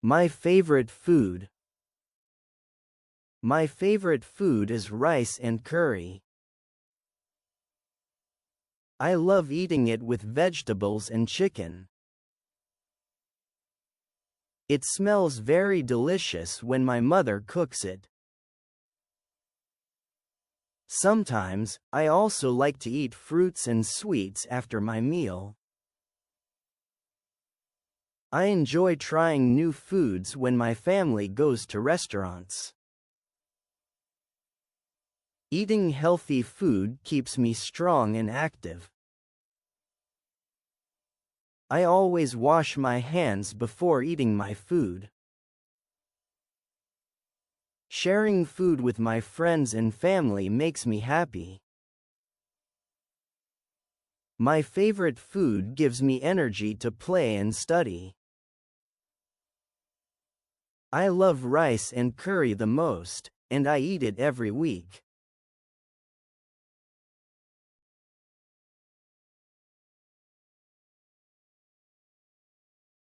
My favorite food. My favorite food is rice and curry. I love eating it with vegetables and chicken. It smells very delicious when my mother cooks it. Sometimes, I also like to eat fruits and sweets after my meal. I enjoy trying new foods when my family goes to restaurants. Eating healthy food keeps me strong and active. I always wash my hands before eating my food. Sharing food with my friends and family makes me happy. My favorite food gives me energy to play and study. I love rice and curry the most, and I eat it every week.